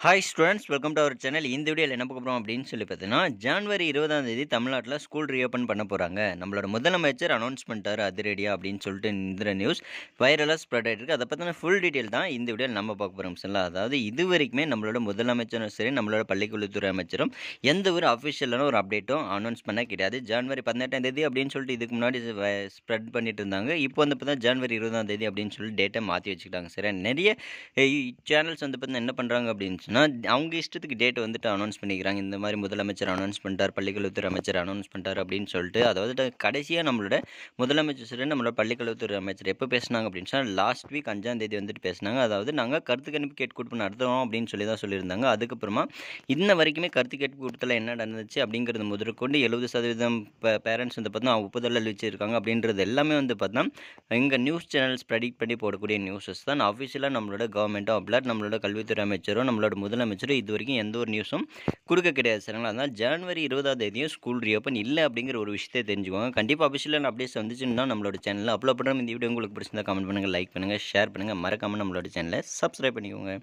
Hi students welcome to our channel. இந்த வீடியோவில் என்ன பார்க்க போகிறோம் அப்படின்னு சொல்லி பார்த்தீங்கன்னா, ஜனவரி 20ஆம் தேதி தமிழ்நாட்டில் ஸ்கூல் ரீஓப்பன் பண்ண போகிறாங்க. நம்மளோட முதலமைச்சர் அனௌன்ஸ் பண்ணிட்டாரு அதிரடியாக அப்படின்னு சொல்லிட்டு இந்த நியூஸ் வைரலாக ஸ்ப்ரெட் ஆகிட்டு இருக்கு. அதை பற்றின ஃபுல் டீட்டெயில் தான் இந்த வீடியோவில் நம்ம பார்க்க போகிறோம் சரிங்களா. அதாவது இது வரைக்குமே நம்மளோட முதலமைச்சரும் சரி நம்மளோட பள்ளிக்கல்வித்துறை அமைச்சரும் எந்த ஒரு அஃபிஷியலான ஒரு அப்டேட்டும் அனௌன்ஸ் பண்ண கிடையாது. ஜனவரி 18ஆம் தேதி அப்படின்னு சொல்லிட்டு இதுக்கு முன்னாடி ஸ்ப்ரெட் பண்ணிட்டு இருந்தாங்க. இப்போ வந்து பார்த்தீங்கன்னா ஜனவரி 20ஆம் தேதி அப்படின்னு சொல்லி டேட்டை மாற்றி வச்சுக்கிட்டாங்க. சரி, நிறைய சேனல்ஸ் வந்து பார்த்தீங்கன்னா என்ன பண்ணுறாங்க அப்படின்னு சொன்னால், அவங்க இஷ்டத்துக்கு டேட் வந்துட்டு அனௌன்ஸ் பண்ணிக்கிறாங்க. இந்த மாதிரி முதலமைச்சர் அனௌன்ஸ் பண்ணிட்டார், பள்ளிக்கல்வித்துறை அமைச்சர் அனௌன்ஸ் பண்ணிட்டார் அப்படின்னு சொல்லிட்டு. அதாவது கடைசியாக நம்மளோட முதலமைச்சர் சரி நம்மளோட பள்ளிக்கல்வித்துறை அமைச்சர் எப்போ பேசினாங்க அப்படின்னு சொன்னால், லாஸ்ட் வீக் 5ஆம் தேதி வந்துட்டு பேசினாங்க. அதாவது நாங்கள் கருத்து கணிப்பு கேட்கூட்பு நடத்துகிறோம் அப்படின்னு சொல்லி தான் சொல்லியிருந்தாங்க. அதுக்கப்புறமா இன்ன வரைக்குமே கருத்து கேட்பு கூட்டத்தில் என்ன நடந்துச்சு அப்படிங்கிறது முதற்கொண்டு 70% பேரண்ட்ஸ் வந்து பார்த்தீங்கன்னா ஒப்புதல் அளிச்சிருக்காங்க அப்படின்றது எல்லாமே வந்து பார்த்தீங்கன்னா எங்கள் நியூஸ் சேனல்ஸ் ப்ரெடிக்ட் பண்ணி போடக்கூடிய நியூஸஸ் தான். அஃபிஷியலாக நம்மளோட கவர்மெண்ட்டோ அப்படிலாம் நம்மளோட கல்வித்துறை அமைச்சரோ நம்மளோட முதலமைச்சரோ இது வரைக்கும் எந்த ஒரு நியூஸும் கொடுக்க கிடையாது சரிங்களா. அதனால் ஜனவரி 20ஆம் தேதியும் ஸ்கூல் ரீஓப்பன் இல்லை அப்படிங்கிற ஒரு விஷயத்தை தெரிஞ்சுக்கோங்க. கண்டிப்பாக அஃபிஷியலான அப்டேட்ஸ் வந்துச்சுன்னா நம்மளோட சேனலில் அப்லோட் பண்ணுறோம். இந்த வீடியோ உங்களுக்கு பிடிச்சிருந்தா கமெண்ட் பண்ணுங்கள், லைக் பண்ணுங்கள், ஷேர் பண்ணுங்கள், மறக்காமல் நம்மளோட சேனலை சப்ஸ்கிரைப் பண்ணிக்கோங்க.